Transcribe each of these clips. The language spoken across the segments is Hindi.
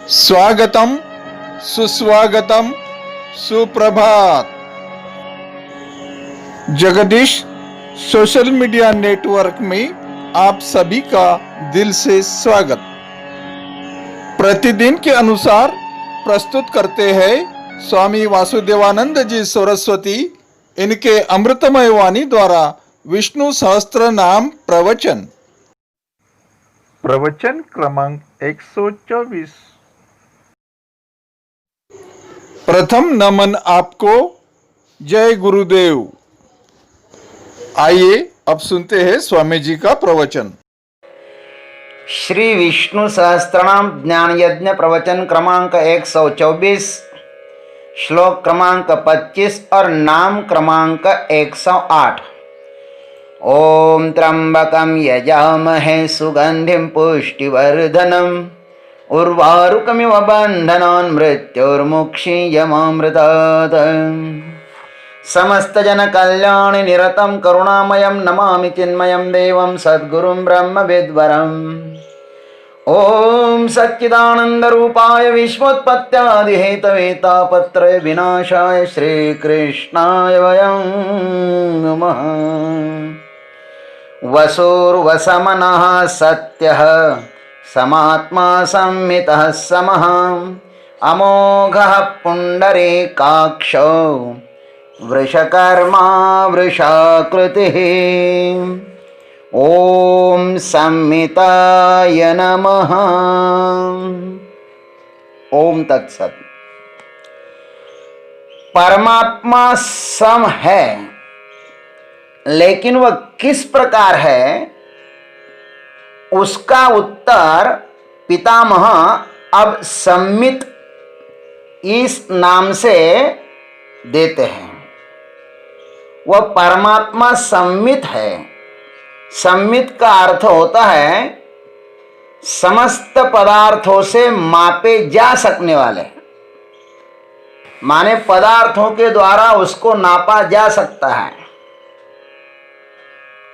स्वागतम, सुस्वागतम, सुप्रभात। जगदीश सोशल मीडिया नेटवर्क में आप सभी का दिल से स्वागत। प्रतिदिन के अनुसार प्रस्तुत करते हैं स्वामी वासुदेवानंद जी सरस्वती, इनके अमृतमय वाणी द्वारा विष्णु सहस्त्र नाम प्रवचन। प्रवचन क्रमांक 124। प्रथम नमन आपको, जय गुरुदेव। आइए अब सुनते हैं स्वामी जी का प्रवचन। श्री विष्णु सहस्त्रनाम ज्ञान यज्ञ प्रवचन क्रमांक 124, श्लोक क्रमांक 25 और नाम क्रमांक 108। ओम त्र्यंबकं यजामहे सुगंधिं पुष्टिवर्धनम् उर्वारुकमिव बन्धनान् मृत्युर्मुक्षीयमामृतात्। समस्त जन कल्याणि निरतं करुणामयं नमामि चिन्मयं देवं सद्गुरुं ब्रह्म विद्वरम्। ओम सच्चिदानंद रूपाय विश्वोत्पत्त्यादि हेतवे तापत्रय विनाशाय श्री कृष्णाय वयं नमः। वसुर्वसमनः सत्यः समात्मा संमितः समः अमोघः पुण्डरीकाक्षो वृषकर्मा वृषाकृतिः। ओम संमिताय नमः। ओम तत्सत। परमात्मा सम है, लेकिन वह किस प्रकार है, उसका उत्तर पितामह अब सम्मित इस नाम से देते हैं। वह परमात्मा सम्मित है। सम्मित का अर्थ होता है समस्त पदार्थों से मापे जा सकने वाले, माने पदार्थों के द्वारा उसको नापा जा सकता है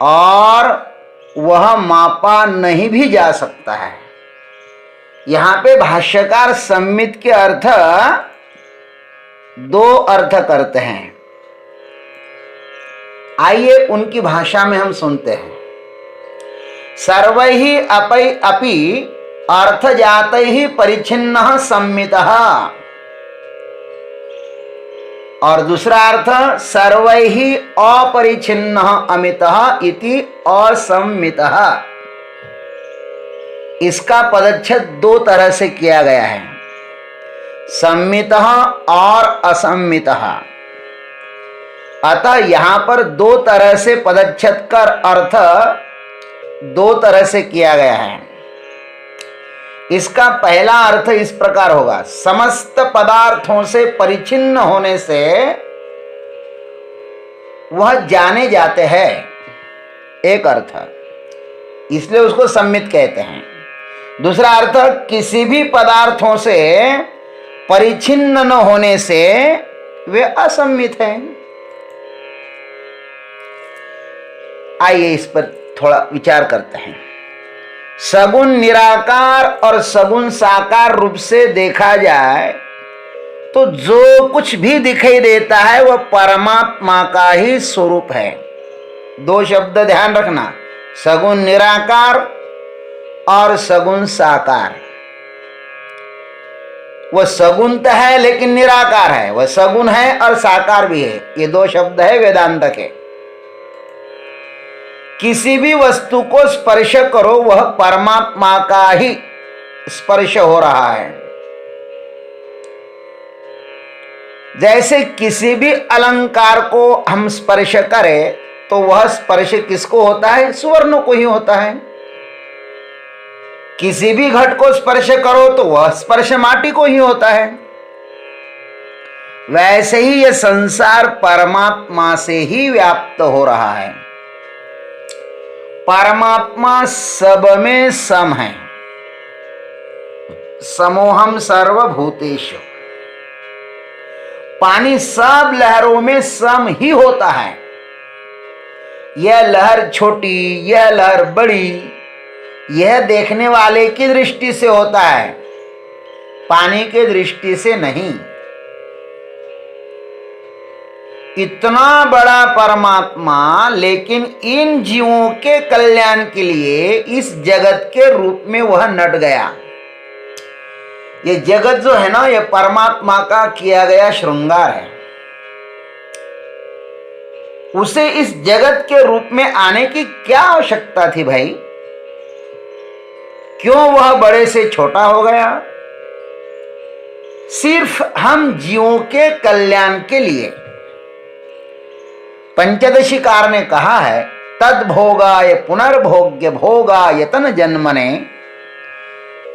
और वह मापा नहीं भी जा सकता है। यहां पे भाष्यकार सम्मित के अर्थ दो अर्थ करते हैं। आइए उनकी भाषा में हम सुनते हैं। सर्वैहि अपि अर्थ जातैहि परिच्छिन्नः सम्मितः, और दूसरा अर्थ सर्वैहि अपरिच्छिन्नः अमितः इति असम्मितः। इसका पदच्छेद दो तरह से किया गया है, सम्मितः और असम्मितः। अतः यहां पर दो तरह से पदच्छेद कर अर्थ दो तरह से किया गया है। इसका पहला अर्थ इस प्रकार होगा, समस्त पदार्थों से परिचिन्न होने से वह जाने जाते हैं, एक अर्थ, इसलिए उसको सम्मित कहते हैं। दूसरा अर्थ, किसी भी पदार्थों से परिचिन्न न होने से वे असम्मित हैं। आइए इस पर थोड़ा विचार करते हैं। सगुण निराकार और सगुण साकार रूप से देखा जाए तो जो कुछ भी दिखाई देता है वह परमात्मा का ही स्वरूप है। दो शब्द ध्यान रखना, सगुण निराकार और सगुण साकार। वह सगुण है लेकिन निराकार है, वह सगुण है और साकार भी है। ये दो शब्द है वेदांत के। किसी भी वस्तु को स्पर्श करो वह परमात्मा का ही स्पर्श हो रहा है। जैसे किसी भी अलंकार को हम स्पर्श करें तो वह स्पर्श किसको होता है? सुवर्ण को ही होता है। किसी भी घट को स्पर्श करो तो वह स्पर्श माटी को ही होता है। वैसे ही यह संसार परमात्मा से ही व्याप्त हो रहा है। परमात्मा सब में सम है। समोहम सर्वभूतेषु। पानी सब लहरों में सम ही होता है। यह लहर छोटी, यह लहर बड़ी, यह देखने वाले की दृष्टि से होता है। पाने के दृष्टि से नहीं। इतना बड़ा परमात्मा लेकिन इन जीवों के कल्याण के लिए इस जगत के रूप में वह नट गया। ये जगत जो है ना, ये परमात्मा का किया गया श्रृंगार है। उसे इस जगत के रूप में आने की क्या आवश्यकता थी भाई? क्यों वह बड़े से छोटा हो गया? सिर्फ हम जीवों के कल्याण के लिए। पंचदशीकार ने कहा है, तद भोगाय पुनर्भोग्य भोगायतन जन्मने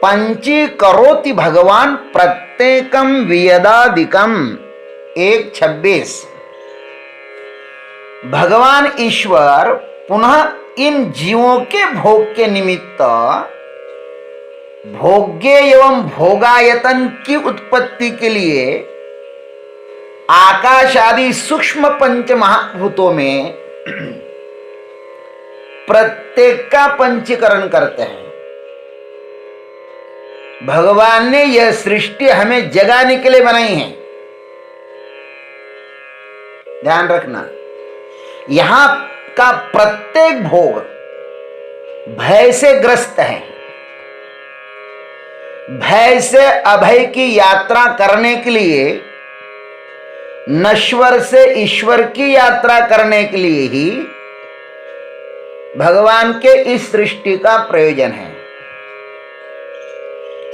पंची करोति भगवान प्रत्येकम वियदादिकम। 1:26। भगवान ईश्वर पुनः इन जीवों के भोग के निमित्त भोग्य एवं भोगायतन की उत्पत्ति के लिए आकाश आदि सूक्ष्म पंच महाभूतों में प्रत्येक का पंचीकरण करते हैं। भगवान ने यह सृष्टि हमें जगाने के लिए बनाई है। ध्यान रखना, यहां का प्रत्येक भोग भय से ग्रस्त है। भय से अभय की यात्रा करने के लिए, नश्वर से ईश्वर की यात्रा करने के लिए ही भगवान के इस सृष्टि का प्रयोजन है।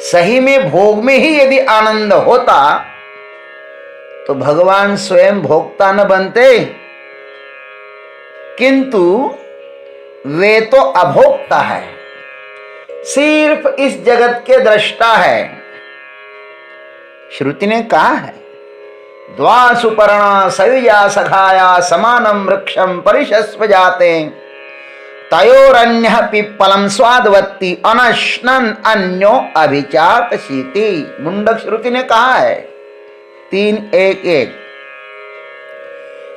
सही में भोग में ही यदि आनंद होता तो भगवान स्वयं भोक्ता न बनते, किंतु वे तो अभोक्ता है, सिर्फ इस जगत के दृष्टा है। श्रुति ने कहा है, द्वा सुपर्णा सयुजा सखाया समानम वृक्षम परिशस्व जाते तयोरन्यः पिप्पलम स्वादवत्ति अनश्नन अन्यो अभिचात शीति। मुंडक श्रुति ने कहा है 3:1:1।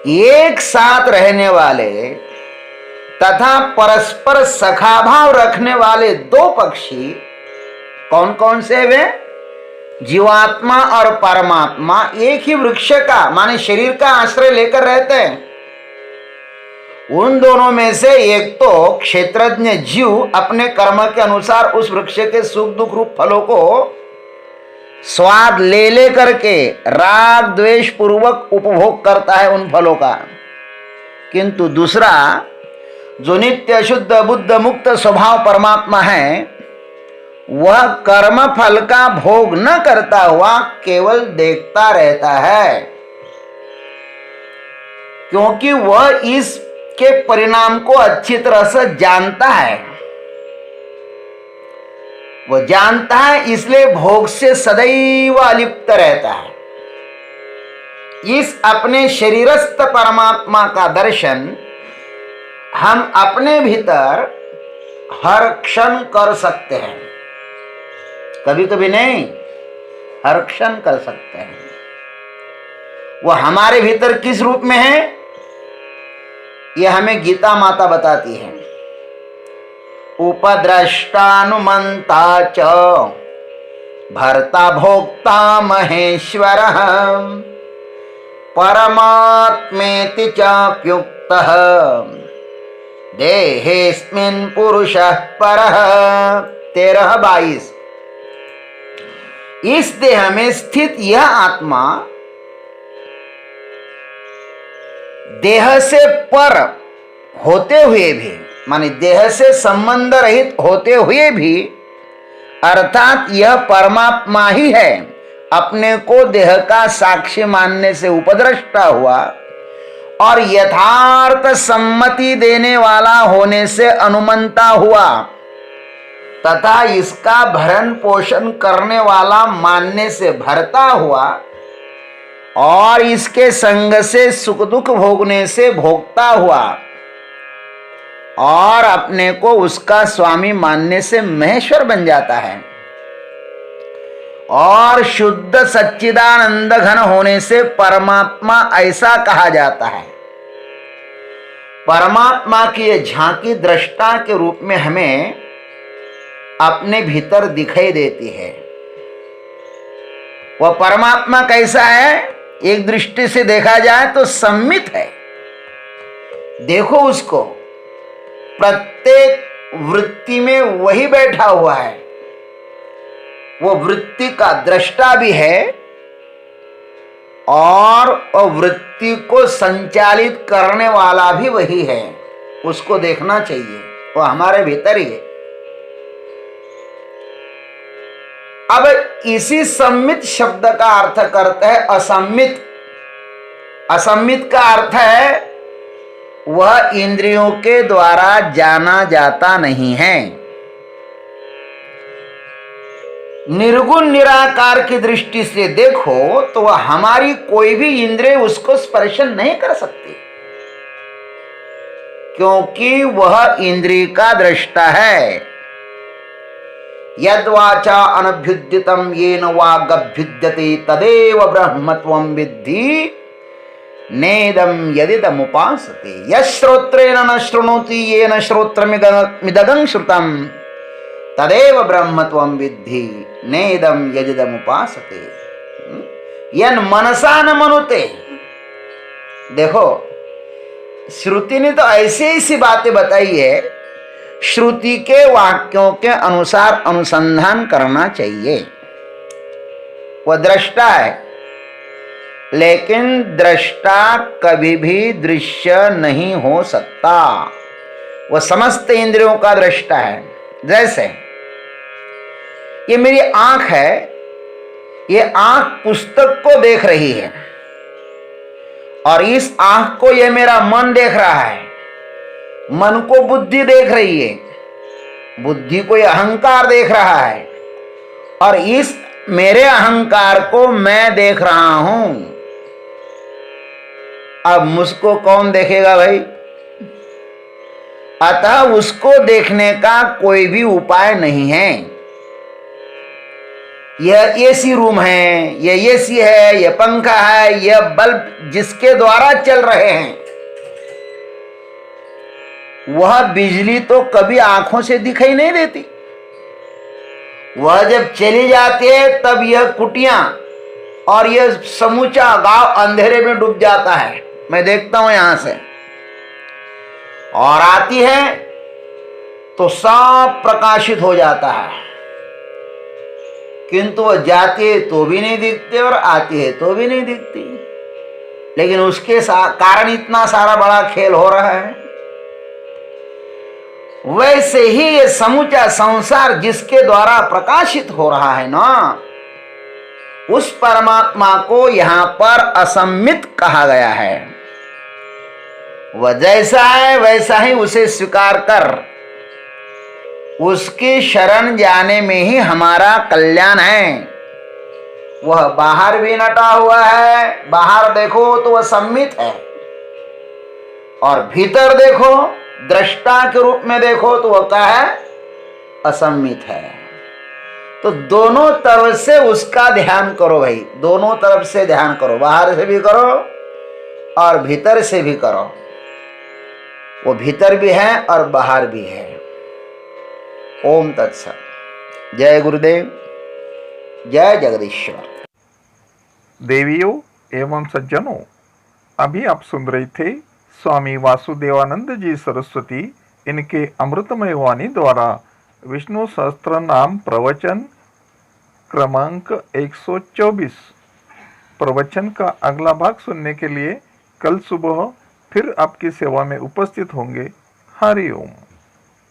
एक साथ रहने वाले तथा परस्पर सखाभाव रखने वाले दो पक्षी कौन कौन से वे? जीवात्मा और परमात्मा एक ही वृक्ष का माने शरीर का आश्रय लेकर रहते हैं। उन दोनों में से एक तो क्षेत्रज्ञ जीव अपने कर्म के अनुसार उस वृक्ष के सुख दुख रूप फलों को स्वाद ले ले करके राग द्वेष पूर्वक उपभोग करता है उन फलों का, किंतु दूसरा जो नित्य शुद्ध बुद्ध मुक्त स्वभाव परमात्मा है, वह कर्म फल का भोग न करता हुआ केवल देखता रहता है, क्योंकि वह इसके परिणाम को अच्छी तरह से जानता है। वह जानता है, इसलिए भोग से सदैव अलिप्त रहता है। इस अपने शरीरस्थ परमात्मा का दर्शन हम अपने भीतर हर क्षण कर सकते हैं, कभी कभी नहीं, हर क्षण कर सकते हैं। वह हमारे भीतर किस रूप में है, यह हमें गीता माता बताती है। उपद्रष्टानुमंता च भर्ता भोक्ता महेश्वरः परमात्मेति चाप्युक्तः देहेस्मिन् पुरुषः परः। 13:22। इस देह में स्थित यह आत्मा देह से पर होते हुए भी माने देह से संबंध रहित होते हुए भी, अर्थात यह परमात्मा ही है, अपने को देह का साक्षी मानने से उपद्रष्टा हुआ और यथार्थ सम्मति देने वाला होने से अनुमंता हुआ तथा इसका भरण पोषण करने वाला मानने से भरता हुआ और इसके संग से सुख दुख भोगने से भोगता हुआ और अपने को उसका स्वामी मानने से महेश्वर बन जाता है। और शुद्ध सच्चिदानंद घन होने से परमात्मा ऐसा कहा जाता है। परमात्मा की यह झांकी दृष्टा के रूप में हमें अपने भीतर दिखाई देती है। वह परमात्मा कैसा है? एक दृष्टि से देखा जाए तो सम्मित है। देखो उसको, प्रत्येक वृत्ति में वही बैठा हुआ है। वो वृत्ति का दृष्टा भी है और वृत्ति को संचालित करने वाला भी वही है। उसको देखना चाहिए, वो हमारे भीतर ही है। अब इसी सम्मित शब्द का अर्थ करते हैं असम्मित। असम्मित का अर्थ है वह इंद्रियों के द्वारा जाना जाता नहीं है। निर्गुण निराकार की दृष्टि से देखो तो वह हमारी कोई भी इंद्रिय उसको स्पर्शन नहीं कर सकती, क्योंकि वह इंद्रिय का दृष्टा है। यद्वाचा अनभ्युद्यतम येन वागभ्युद्यते तदेव ब्रह्मत्वं विद्धि नेदम यदिदमुपासते। यश्रोत्रेण न शृणोति येन श्रोत्रमिदगं श्रुतम् तदेव ब्रह्मत्वं विद्धि नेदम यदिदमुपासते। यन मनसा न मनुते। देखो, श्रुति ने तो ऐसी ऐसी बातें बताई है, श्रुति के वाक्यों के अनुसार अनुसंधान करना चाहिए। वह दृष्टा है, लेकिन दृष्टा कभी भी दृश्य नहीं हो सकता। वह समस्त इंद्रियों का दृष्टा है। जैसे ये मेरी आंख है, ये आंख पुस्तक को देख रही है और इस आंख को ये मेरा मन देख रहा है। मन को बुद्धि देख रही है, बुद्धि को ये अहंकार देख रहा है और इस मेरे अहंकार को मैं देख रहा हूं। अब मुझको कौन देखेगा भाई? अतः उसको देखने का कोई भी उपाय नहीं है। यह एसी रूम है, यह एसी है, यह पंखा है, यह बल्ब जिसके द्वारा चल रहे हैं, वह बिजली तो कभी आंखों से दिखाई नहीं देती। वह जब चली जाती है तब यह कुटियां और यह समूचा गांव अंधेरे में डूब जाता है। मैं देखता हूं यहां से, और आती है तो सब प्रकाशित हो जाता है, किंतु वह जाती है तो भी नहीं दिखती और आती है तो भी नहीं दिखती। लेकिन उसके कारण इतना सारा बड़ा खेल हो रहा है। वैसे ही ये समूचा संसार जिसके द्वारा प्रकाशित हो रहा है ना, उस परमात्मा को यहां पर असम्मित कहा गया है। वह जैसा है वैसा ही उसे स्वीकार कर, उसकी शरण जाने में ही हमारा कल्याण है। वह बाहर भी नटा हुआ है, बाहर देखो तो वह सम्मित है, और भीतर देखो दृष्टा के रूप में देखो तो वह क्या है? असम्मित है। तो दोनों तरफ से उसका ध्यान करो भाई, दोनों तरफ से ध्यान करो, बाहर से भी करो और भीतर से भी करो। वो भीतर भी है और बाहर भी है। ओम तत्सत। जय गुरुदेव, जय जगदीश्वर। देवियों एवं सज्जनों, अभी आप सुन रहे थे स्वामी वासुदेवानंद जी सरस्वती इनके अमृतमय वाणी द्वारा विष्णु सहस्त्र नाम प्रवचन क्रमांक 124। प्रवचन का अगला भाग सुनने के लिए कल सुबह फिर आपकी सेवा में उपस्थित होंगे। हरि ओम।